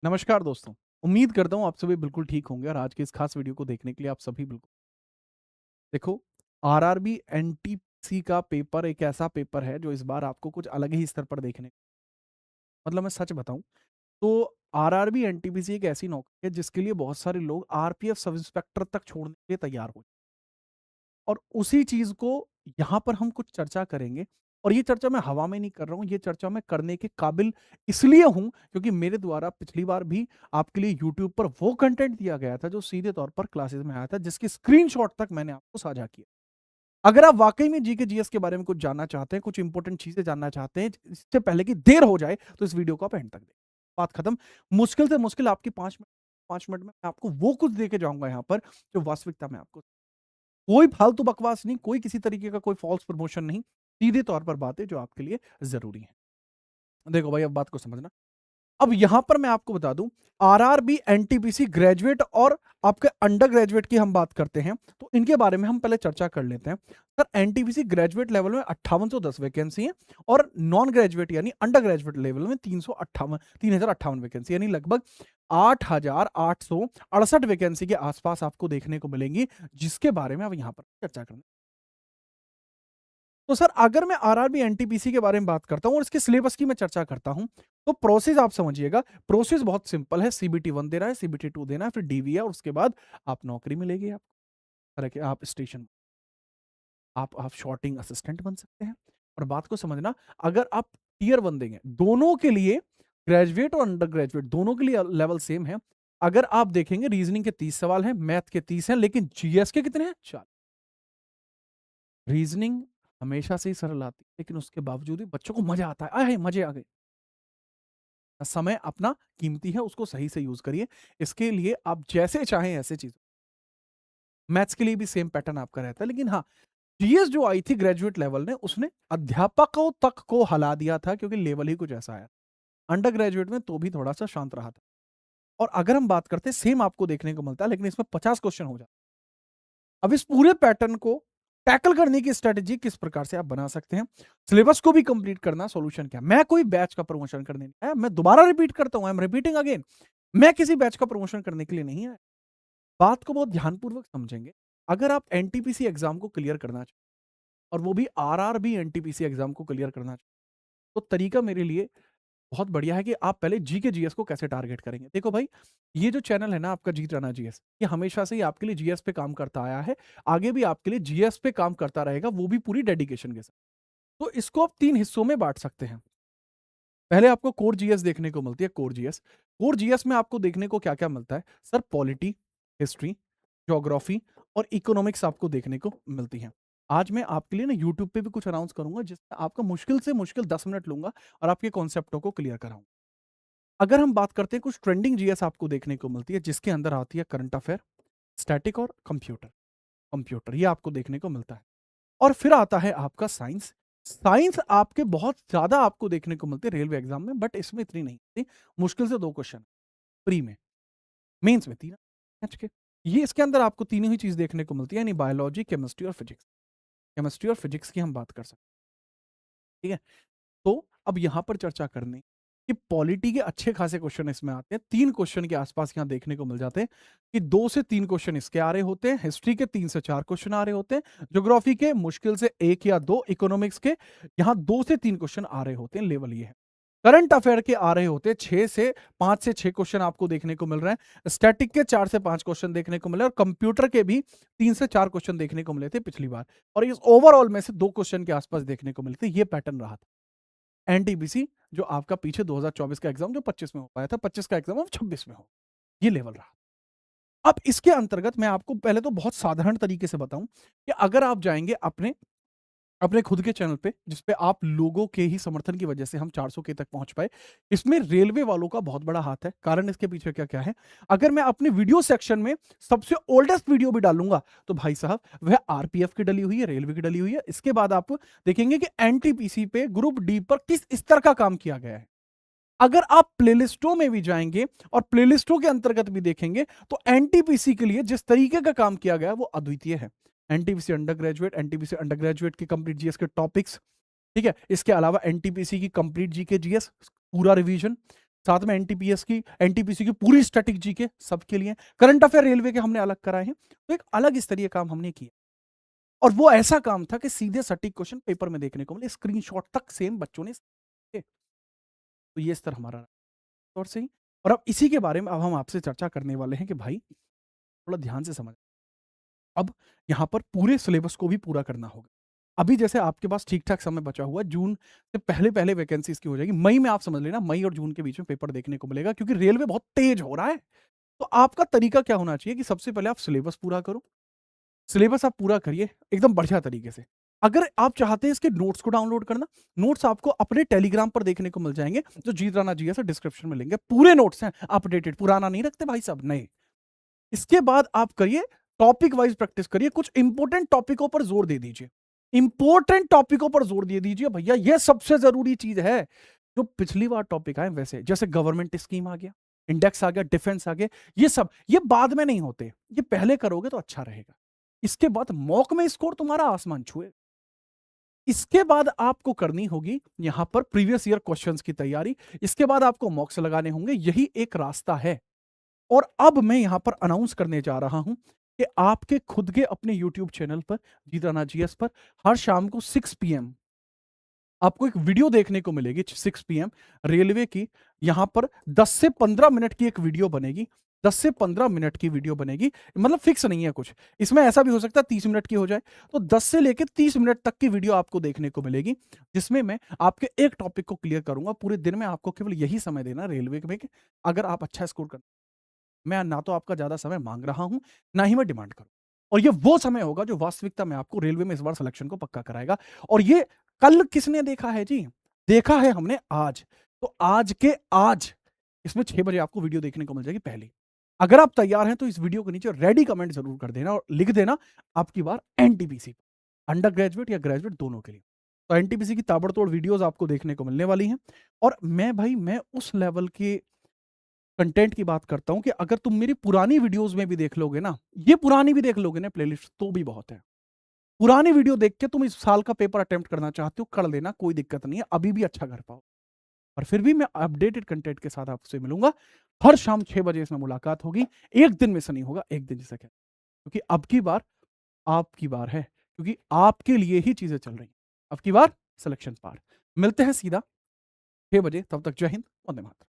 नमस्कार दोस्तों। उम्मीद करता हूँ आप सभी बिल्कुल ठीक होंगे और आज के इस खास वीडियो को देखने के लिए आप सभी बिल्कुल देखो। आरआरबी एनटीपीसी का पेपर एक ऐसा पेपर है जो इस बार आपको कुछ अलग ही स्तर पर देखने मतलब मैं सच बताऊं तो आरआरबी एनटीपीसी एक ऐसी नौकरी है जिसके लिए बहुत सारे लोग आरपीएफ सब इंस्पेक्टर तक छोड़ने के लिए तैयार हो, और उसी चीज को यहाँ पर हम कुछ चर्चा करेंगे। और ये चर्चा मैं हवा में नहीं कर रहा हूँ, ये चर्चा मैं करने के काबिल इसलिए हूं क्योंकि मेरे द्वारा पिछली बार भी आपके लिए यूट्यूब पर वो कंटेंट दिया गया था जो सीधे तौर पर क्लासेस में आया था, जिसकी स्क्रीनशॉट तक मैंने आपको साझा किया। अगर आप वाकई में जीके जीएस के बारे में कुछ जानना चाहते हैं, कुछ इंपॉर्टेंट चीजें जानना चाहते हैं इससे पहले कि देर हो जाए, तो इस वीडियो को आप एंड तक दें। बात खत्म। मुश्किल से मुश्किल आपकी 5 मिनट में मैं आपको वो कुछ दे के जाऊंगा यहाँ पर जो वास्तविकता में आपको, कोई फालतू बकवास नहीं, कोई किसी तरीके का कोई फॉल्स प्रमोशन नहीं, सीधे तौर पर बातें जो आपके लिए जरूरी है। देखो भाई, अब बात को समझना। अब यहां पर मैं आपको बता दूं, आरआरबी एनटीपीसी ग्रेजुएट और आपके अंडर ग्रेजुएट की हम बात करते हैं तो इनके बारे में हम पहले चर्चा कर लेते हैं। सर, एनटीपीसी ग्रेजुएट लेवल में 5810 वैकेंसी है और नॉन ग्रेजुएट यानी अंडर ग्रेजुएट लेवल में 3058 वैकेंसी, यानी लगभग 8868 वैकेंसी के आसपास आपको देखने को मिलेंगी, जिसके बारे में अब यहां पर चर्चा करना। तो सर, अगर मैं आरआरबी एनटीपीसी के बारे में बात करता हूं और इसके सिलेबस की मैं चर्चा करता हूं, तो प्रोसेस आप समझिएगा। प्रोसेस बहुत सिंपल है। सीबीटी 1 दे रहा है, सीबीटी 2 देना है, फिर डीवी है और उसके बाद आप नौकरी मिलेगी। आप तरह के आप स्टेशन, आप शॉर्टिंग असिस्टेंट बन सकते हैं। और बात को समझना, अगर आप टीयर 1 देंगे, दोनों के लिए ग्रेजुएट और अंडर ग्रेजुएट दोनों के लिए लेवल सेम है। अगर आप देखेंगे, रीजनिंग के 30 सवाल हैं, मैथ के 30 हैं, लेकिन जीएस के कितने हैं? 4। रीजनिंग हमेशा से ही सरल आती है, लेकिन उसके बावजूद भी बच्चों को मजा आता है। आए मजे आ गए। समय अपना कीमती है, उसको सही से यूज करिए। इसके लिए आप जैसे चाहें ऐसे चीज। मैथ्स के लिए भी सेम पैटर्न आपका रहता है, लेकिन हाँ, जीएस जो आई थी ग्रेजुएट लेवल ने, उसने अध्यापकों तक को हला दिया था क्योंकि लेवल ही कुछ ऐसा आया। अंडर ग्रेजुएट में तो भी थोड़ा सा शांत रहा था। और अगर हम बात करते हैं, सेम आपको देखने को मिलता है, लेकिन इसमें 50 क्वेश्चन हो जाते हैं। अब इस पूरे पैटर्न को टैकल करने की स्ट्रेटेजी किस प्रकार से आप बना सकते हैं, सिलेबस को भी कंप्लीट करना, सॉल्यूशन क्या। मैं कोई बैच का प्रमोशन करने नहीं आया, मैं दोबारा रिपीट करता हूं, आई एम रिपीटिंग अगेन। मैं किसी बैच का प्रमोशन करने के लिए नहीं आया। बात को बहुत ध्यानपूर्वक समझेंगे। अगर आप एनटीपीसी एग्जाम को क्लियर करना चाहते, और वो भी आरआरबी एनटीपीसी एग्जाम को क्लियर करना चाहते, तो तरीका मेरे लिए बहुत बढ़िया है कि आप पहले जी के जीएस को कैसे टारगेट करेंगे। देखो भाई, ये जो चैनल है ना आपका, जीत राणा जीएस, ये हमेशा से ही आपके लिए जीएस पे काम करता आया है, आगे भी आपके लिए जीएस पे काम करता रहेगा, वो भी पूरी डेडिकेशन के साथ। तो इसको आप 3 हिस्सों में बांट सकते हैं। पहले आपको कोर जीएस देखने को मिलती है। कोर जीएस में आपको देखने को क्या क्या मिलता है? सर, पॉलिटी, हिस्ट्री, ज्योग्राफी और इकोनॉमिक्स आपको देखने को मिलती है। आज मैं आपके लिए ना यूट्यूब पे भी कुछ अनाउंस करूंगा, जिसमें आपका मुश्किल से मुश्किल 10 मिनट लूंगा और आपके कॉन्सेप्टों को क्लियर कराऊंगा। अगर हम बात करते हैं, कुछ ट्रेंडिंग जीएस आपको देखने को मिलती है, जिसके अंदर आती है करंट अफेयर, स्टैटिक और कंप्यूटर। कंप्यूटर ये आपको देखने को मिलता है। और फिर आता है आपका साइंस। साइंस आपके बहुत ज्यादा आपको देखने को मिलते हैं रेलवे एग्जाम में, बट इसमें इतनी नहीं होती। मुश्किल से 2 क्वेश्चन प्री में, मेंस में 3 मैच के। ये इसके अंदर आपको तीनों ही चीज देखने को मिलती है, यानी बायोलॉजी, केमिस्ट्री और फिजिक्स। केमिस्ट्री और फिजिक्स की हम बात कर सकते हैं, ठीक है। तो अब यहां पर चर्चा करने कि पॉलिटी के अच्छे खासे क्वेश्चन इसमें आते हैं। 3 क्वेश्चन के आसपास यहां देखने को मिल जाते हैं कि 2 से 3 क्वेश्चन इसके आ रहे होते हैं, हिस्ट्री के 3 से 4 क्वेश्चन आ रहे होते हैं, ज्योग्राफी के मुश्किल से 1 या 2, इकोनॉमिक्स के यहां 2 से 3 क्वेश्चन आ रहे होते हैं। लेवल ये है। करंट अफेयर के आ रहे होते हैं 5 से 6 क्वेश्चन आपको देखने को मिल रहे हैं। स्टैटिक के 4 से 5 क्वेश्चन देखने को मिले और कंप्यूटर के भी 3 से 4 क्वेश्चन देखने को मिले थे पिछली बार, और इस ओवरऑल में से 2 क्वेश्चन के आसपास देखने को मिले थे। ये पैटर्न रहा था। एनटीपीसी जो आपका पीछे 2024 का एग्जाम जो 25 में हो पाया था, 25 का एग्जाम अब 26 में हो, ये लेवल रहा। अब इसके अंतर्गत मैं आपको पहले तो बहुत साधारण तरीके से बताऊं कि अगर आप जाएंगे अपने अपने खुद के चैनल पे, जिसपे आप लोगों के ही समर्थन की वजह से हम 400 के तक पहुंच पाए, इसमें रेलवे वालों का बहुत बड़ा हाथ है। कारण इसके पीछे क्या क्या है, अगर मैं अपने वीडियो सेक्शन में सबसे ओल्डेस्ट वीडियो भी डालूंगा, तो भाई साहब वह आरपीएफ की डली हुई है, रेलवे की डली हुई है। इसके बाद आप देखेंगे कि एनटीपीसी पे ग्रुप डी पर किस स्तर का काम किया गया है। अगर आप प्लेलिस्टों में भी जाएंगे और प्लेलिस्टों के अंतर्गत भी देखेंगे, तो एनटीपीसी के लिए जिस तरीके का काम किया गया वो अद्वितीय है। NTPC under graduate, NTPC under graduate के कंप्लीट जीएस के टॉपिक्स, ठीक है। इसके अलावा एनटीपीसी की कंप्लीट जीके जीएस पूरा रिवीजन, साथ में एनटीपीएस की, एनटीपीसी की पूरी स्टैटिक जीके सबके लिए, करंट अफेयर रेलवे के हमने अलग कराए हैं। तो एक अलग स्तरीय काम हमने किया और वो ऐसा काम था कि सीधे सटीक क्वेश्चन पेपर में देखने को मिले, स्क्रीनशॉट तक सेम बच्चों ने तो ये स्तर हमारा और सही। और अब इसी के बारे में अब हम आपसे चर्चा करने वाले हैं कि भाई थोड़ा ध्यान से समझ। अब यहाँ पर पूरे सिलेबस को भी पूरा करना होगा। अभी जैसे आपके पास ठीक-ठाक समय बचा हुआ है, जून से पहले-पहले वैकेंसी इसकी हो जाएगी। मई में आप समझ लेना, मई और जून के बीच में पेपर देखने को मिलेगा क्योंकि रेलवे बहुत तेज हो रहा है। तो आपका तरीका क्या होना चाहिए कि सबसे पहले आप सिलेबस पूरा करो। सिलेबस आप पूरा करिए एकदम बढ़िया तरीके से। अगर आप चाहते हैं इसके नोट्स को डाउनलोड करना, नोट्स आपको अपने टेलीग्राम पर देखने को मिल जाएँगे, जो जीत राणा जी है, डिस्क्रिप्शन में लिंक है। पूरे नोट्स हैं अपडेटेड, पुराना नहीं रखते भाई साहब, नए। इसके बाद आप करिए टॉपिक वाइज प्रैक्टिस करिए, कुछ इंपॉर्टेंट टॉपिकों पर जोर दे दीजिए। इंपॉर्टेंट टॉपिकों पर जोर दे दीजिए भैया, ये सबसे जरूरी चीज है। जो पिछली बार टॉपिक आए वैसे, जैसे गवर्नमेंट स्कीम आ गया, इंडेक्स आ गया, डिफेंस आ गया, ये बाद में नहीं होते, ये पहले करोगे तो अच्छा रहेगा। इसके बाद मॉक में स्कोर तुम्हारा आसमान छुए। इसके बाद आपको करनी होगी यहां पर प्रीवियस ईयर क्वेश्चंस की तैयारी। इसके बाद आपको मॉक्स लगाने होंगे, यही एक रास्ता है। और अब मैं यहां पर अनाउंस करने जा रहा हूं कि आपके खुद के अपने यूट्यूब चैनल पर, जीत राणा जीएस पर, हर शाम को 6 पीएम आपको एक वीडियो देखने को मिलेगी। 6 पीएम रेलवे की, यहां पर 10 से 15 मिनट की एक वीडियो बनेगी। 10 से 15 मिनट की वीडियो बनेगी, मतलब फिक्स नहीं है कुछ, इसमें ऐसा भी हो सकता है 30 मिनट की हो जाए। तो 10 से लेकर 30 मिनट तक की वीडियो आपको देखने को मिलेगी, जिसमें मैं आपके एक टॉपिक को क्लियर करूंगा। पूरे दिन में आपको केवल यही समय देना रेलवे में कि अगर आप अच्छा स्कोर कर, मैं ना तो आपका ज़्यादा समय माँग रहा हूँ, ना ही मैं डिमांड करूँ। और ये वो समय होगा जो वास्तविकता में आपको रेलवे में इस बार सिलेक्शन को पक्का कराएगा। और ये कल किसने देखा है जी? देखा है हमने आज। तो आज के आज इसमें 6 बजे आपको वीडियो देखने को मिल जाएगी पहली। अगर आप तैयार हैं तो इस वीडियो के नीचे रेडी कमेंट ज़रूर कर देना और लिख देना आपकी बार एनटीपीसी, अंडर ग्रेजुएट या ग्रेजुएट दोनों के लिए। तो एनटीपीसी की ताबड़तोड़ वीडियोज़ आपको देखने को मिलने वाली हैं। और मैं उस लेवल के कंटेंट की बात करता हूँ कि अगर तुम मेरी पुरानी वीडियोस में भी देख लोगे ना, ये पुरानी भी देख लोगे ना प्लेलिस्ट, तो भी बहुत है। पुरानी वीडियो देख के तुम इस साल का पेपर अटेम्प्ट करना चाहते हो, कर लेना, कोई दिक्कत नहीं है, अभी भी अच्छा कर पाओ। और फिर भी मैं अपडेटेड कंटेंट के साथ आपसे मिलूंगा। हर शाम 6 बजे इसमें मुलाकात होगी। एक दिन में से नहीं होगा, एक दिन से, क्योंकि अब की बार आपकी बार है, क्योंकि आपके लिए ही चीजें चल रही हैं। अब की बार सिलेक्शन पार। मिलते हैं सीधा 6 बजे, तब तक जय हिंद, वंदे मातरम।